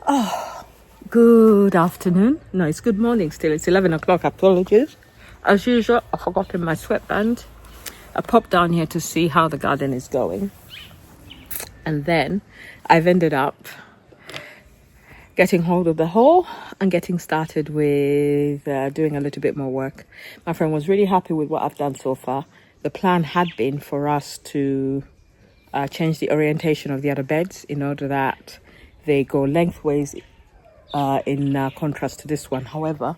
Oh, good afternoon. No, it's good morning still. It's 11 o'clock. Apologies. As usual, I've forgotten my sweatband. I popped down here to see how the garden is going. And then I've ended up getting hold of the hoe and getting started with doing a little bit more work. My friend was really happy with what I've done so far. The plan had been for us to change the orientation of the other beds in order that they go lengthways in contrast to this one. However,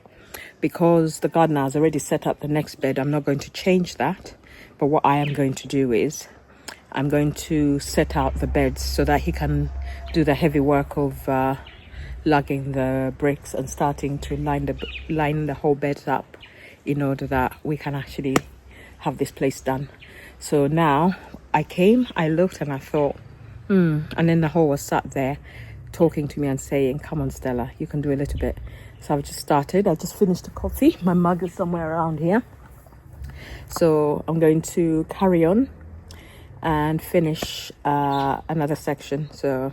because the gardener has already set up the next bed, I'm not going to change that. But what I am going to do is I'm going to set out the beds so that he can do the heavy work of lugging the bricks and starting to line the whole beds up in order that we can actually have this place done. So now I came, I looked and I thought, and then the hoe was sat there talking to me and saying, come on Stella, you can do a little bit. So I've just started. I just finished the coffee. My mug is somewhere around here. So I'm going to carry on and finish another section. So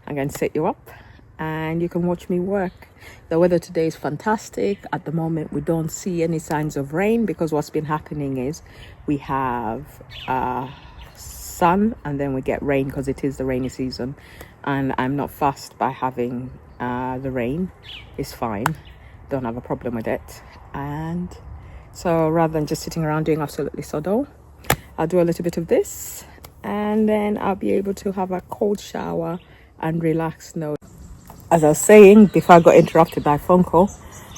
I'm going to set you up and you can watch me work. The weather today is fantastic. At the moment, we don't see any signs of rain because what's been happening is we have sun and then we get rain because it is the rainy season. And I'm not fussed by having the rain. It's fine. Don't have a problem with it. And so rather than just sitting around doing absolutely sod all, I'll do a little bit of this and then I'll be able to have a cold shower and relax. No, as I was saying before I got interrupted by a phone call,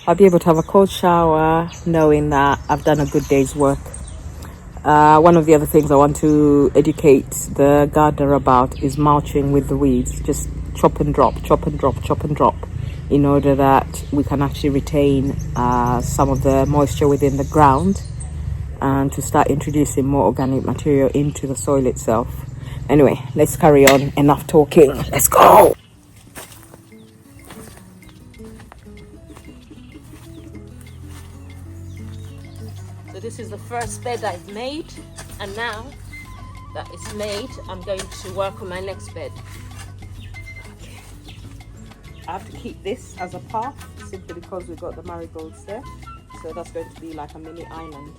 I'll be able to have a cold shower knowing that I've done a good day's work. One of the other things I want to educate the gardener about is mulching with the weeds. Just chop and drop, chop and drop, chop and drop, in order that we can actually retain some of the moisture within the ground and to start introducing more organic material into the soil itself. Anyway, let's carry on. Enough talking. Let's go. So this is the first bed I've made, and now that it's made, I'm going to work on my next bed. Okay. I have to keep this as a path simply because we've got the marigolds there, so that's going to be like a mini island.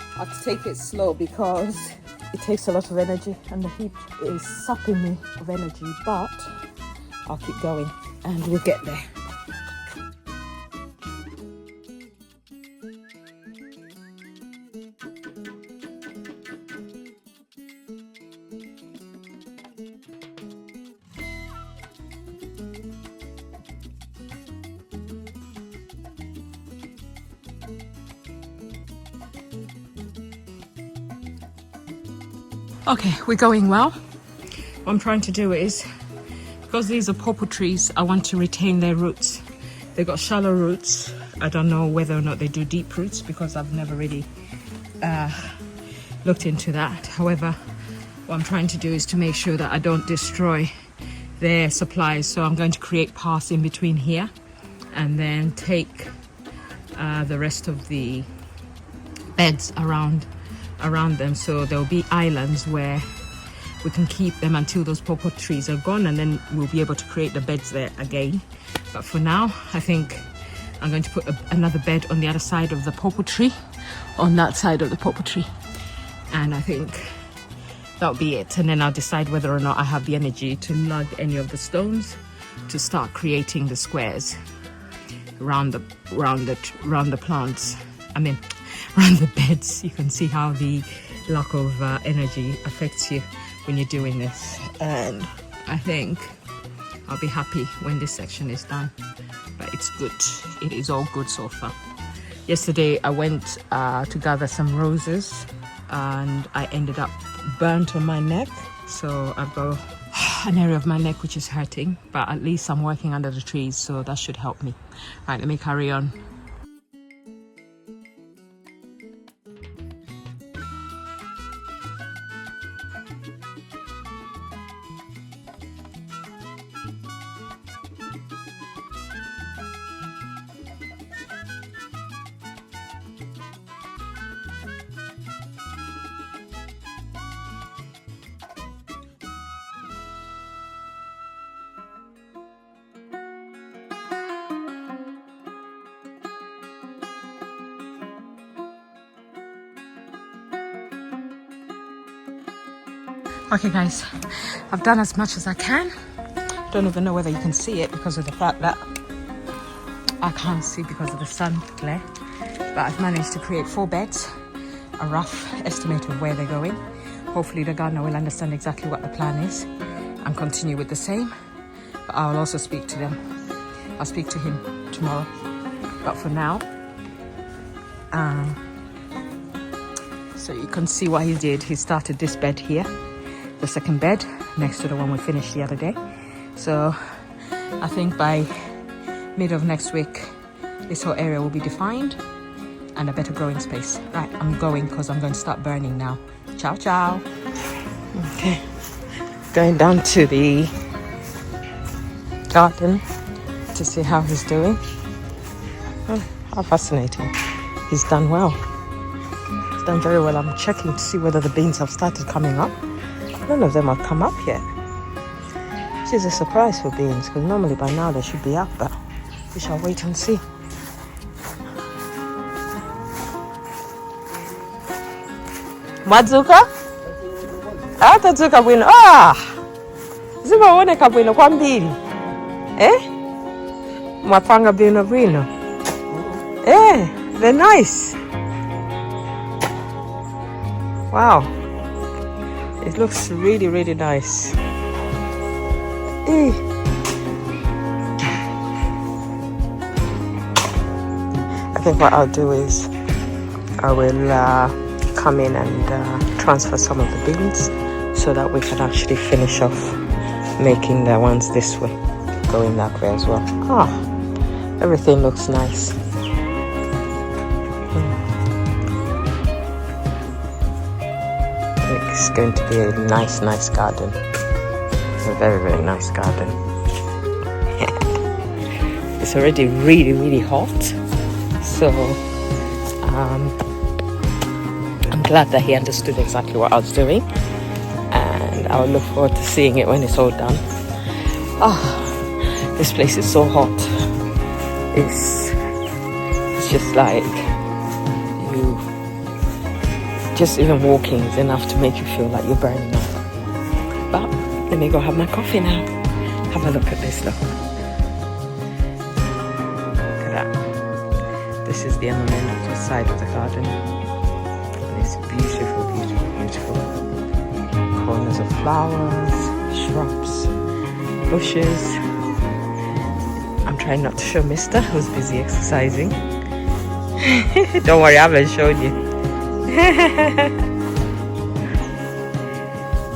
I have to take it slow because it takes a lot of energy and the heat is sapping me of energy, but I'll keep going and we'll get there. Okay, we're going well. What I'm trying to do is, because these are pawpaw trees, I want to retain their roots. They've got shallow roots. I don't know whether or not they do deep roots because I've never really looked into that. However, what I'm trying to do is to make sure that I don't destroy their supplies. So I'm going to create paths in between here and then take the rest of the beds around them, so there'll be islands where we can keep them until those pawpaw trees are gone, and then we'll be able to create the beds there again. But for now, I think I'm going to put another bed on the other side of the pawpaw tree, on that side of the pawpaw tree, and I think that'll be it. And then I'll decide whether or not I have the energy to lug any of the stones to start creating the squares around the plants. Around the beds. You can see how the lack of energy affects you when you're doing this, and I think I'll be happy when this section is done. But it's good. It is all good so far. Yesterday I went to gather some roses and I ended up burnt on my neck, so I've got an area of my neck which is hurting, but at least I'm working under the trees, so that should help me. Right, let me carry on. Okay guys, I've done as much as I can. Don't even know whether you can see it because of the fact that I can't see because of the sun glare. But I've managed to create 4 beds, a rough estimate of where they're going. Hopefully the gardener will understand exactly what the plan is and continue with the same. But I'll also speak to them. I'll speak to him tomorrow. But for now, so you can see what he did. He started this bed here, the second bed next to the one we finished the other day. So I think by mid of next week this whole area will be defined and a better growing space. Right, I'm going because I'm going to start burning now. Ciao ciao. Okay, going down to the garden to see how he's doing. Oh, how fascinating. He's done well. He's done very well. I'm checking to see whether the beans have started coming up. None of them have come up yet. This is a surprise for beans because normally by now they should be up, but we shall wait and see. Madzuka? Atadzuka bwino. Ah! Zimaoneka bwino kwambiri. Mwapanga bwino. They're nice. Wow. It looks really, really nice. I think what I'll do is I will come in and transfer some of the beans so that we can actually finish off making the ones this way, going that way as well. Everything looks nice. It's going to be a nice garden. A very, very nice garden. It's already really, really hot. So I'm glad that he understood exactly what I was doing. And I'll look forward to seeing it when it's all done. This place is so hot. It's just like just even walking is enough to make you feel like you're burning up. But let me go have my coffee now. Have a look at this, look. Look at that. This is the ornamental side of the garden. And it's beautiful, beautiful, beautiful. Corners of flowers, shrubs, bushes. I'm trying not to show Mister, who's busy exercising. Don't worry, I haven't shown you.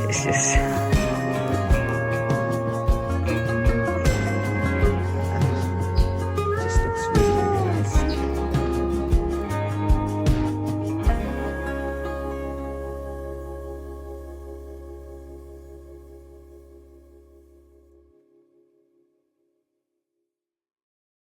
It's just